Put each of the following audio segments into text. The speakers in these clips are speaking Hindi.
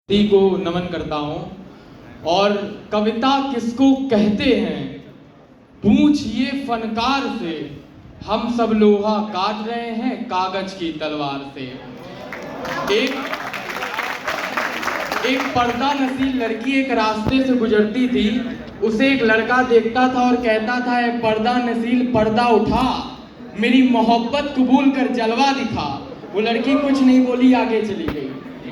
सभी को नमन करता हूँ। और कविता किसको कहते हैं पूछिए फनकार से, हम सब लोहा काट रहे हैं कागज की तलवार से। एक पर्दा नसील लड़की एक रास्ते से गुजरती थी। उसे एक लड़का देखता था और कहता था, ए पर्दा नसील पर्दा उठा, मेरी मोहब्बत कबूल कर जलवा दिखा। वो लड़की कुछ नहीं बोली, आगे चली गई।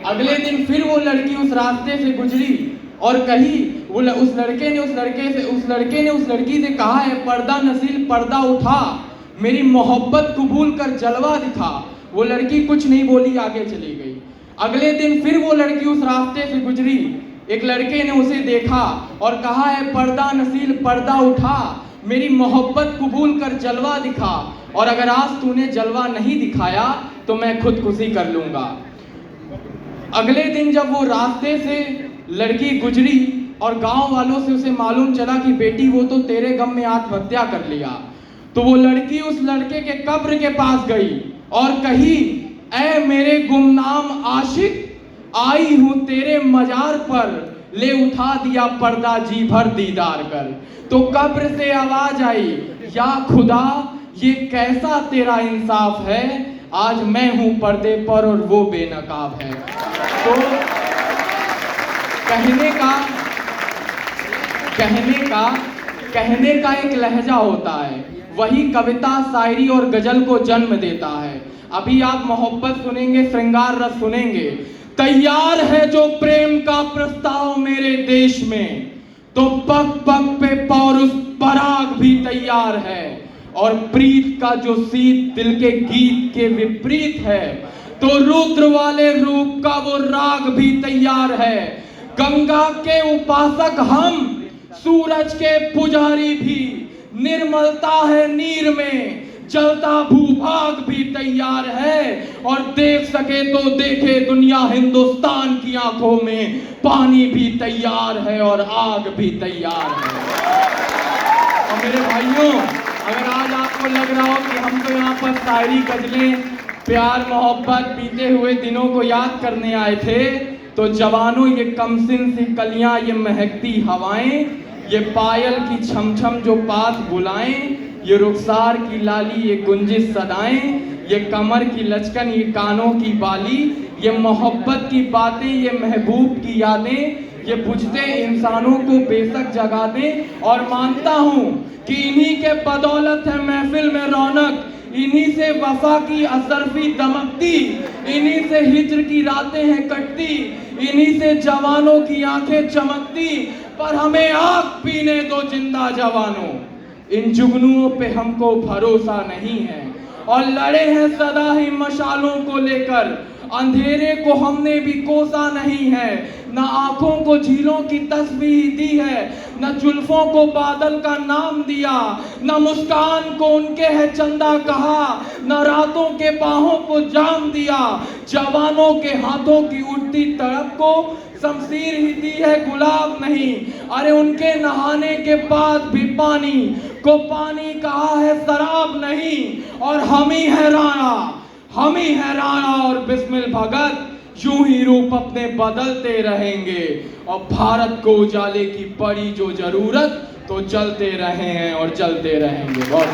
अगले दिन फिर वो लड़की उस रास्ते से गुजरी और कही, उस लड़के ने उस लड़की से कहा, है पर्दा नसील पर्दा उठा, मेरी मोहब्बत कबूल कर जलवा दिखा। वो लड़की कुछ नहीं बोली, आगे चली गई। अगले दिन फिर वो लड़की उस रास्ते से गुजरी। एक लड़के ने उसे देखा और कहा, है पर्दा नसील पर्दा उठा, मेरी मोहब्बत कबूल कर जलवा दिखा, और अगर आज तूने जलवा नहीं दिखाया तो मैं खुदकुशी कर लूंगा। अगले दिन जब वो रास्ते से लड़की गुजरी और गांव वालों से उसे मालूम चला कि बेटी वो तो तेरे गम में आत्महत्या कर लिया, तो वो लड़की उस लड़के के कब्र के पास गई और कही, ऐ मेरे गुमनाम आशिक, आई हूं तेरे मजार पर, ले उठा दिया पर्दा जी भर दीदार कर। तो कब्र से आवाज आई, या खुदा ये कैसा तेरा इंसाफ है, आज मैं हूं पर्दे पर और वो बेनकाब है। तो कहने का एक लहजा होता है, वही कविता शायरी और गजल को जन्म देता है। अभी आप मोहब्बत सुनेंगे, श्रृंगार रस सुनेंगे। तैयार है जो प्रेम का प्रस्ताव मेरे देश में, तो पग पग पे पौरुष पराग भी तैयार है। और प्रीत का जो सीत दिल के गीत के विपरीत है, तो रुद्र वाले रूप का वो राग भी तैयार है। गंगा के उपासक हम, सूरज के पुजारी भी, निर्मलता है नीर में, जलता भूभाग भी तैयार है। और देख सके तो देखे दुनिया, हिंदुस्तान की आंखों में पानी भी तैयार है और आग भी तैयार है। और मेरे भाइयों, अगर आज आपको लग रहा हो कि हम तो यहाँ पर शायरी गजलें, प्यार मोहब्बत बीते हुए दिनों को याद करने आए थे, तो जवानों ये कमसिन सी कलियां, ये महकती हवाएं, ये पायल की छमछम जो पास बुलाएं, ये रुखसार की लाली, ये गुंजिश सदाएं, ये कमर की लचकन, ये कानों की बाली, ये मोहब्बत की बातें, ये महबूब की यादें, ये बुझते इंसानों को बेशक जगा दें। और मानता हूँ कि इन्हीं के बदौलत है महफिल में रौनक, इन्हीं से वफा की असरफी दमकती, इन्हीं से हिज्र की रातें हैं कटती, इन्हीं से जवानों की आंखें चमकती। पर हमें आग पीने दो जिंदा जवानों, इन जुगनुओं पे हमको भरोसा नहीं है। और लड़े हैं सदा ही मशालों को लेकर, अंधेरे को हमने भी कोसा नहीं है। न आंखों को झीलों की तस्वीर दी है, न जुल्फों को बादल का नाम दिया, न मुस्कान को उनके है चंदा कहा, न रातों के बाहों को जाम दिया। जवानों के हाथों की उठती तड़प को शमशीर ही दी है, गुलाब नहीं। अरे उनके नहाने के बाद भी पानी को पानी कहा है, शराब नहीं। और हम ही है राणा और बिस्मिल भगत, यूं ही रूप अपने बदलते रहेंगे। और भारत को उजाले की पड़ी जो जरूरत, तो चलते रहे हैं और चलते रहेंगे। बहुत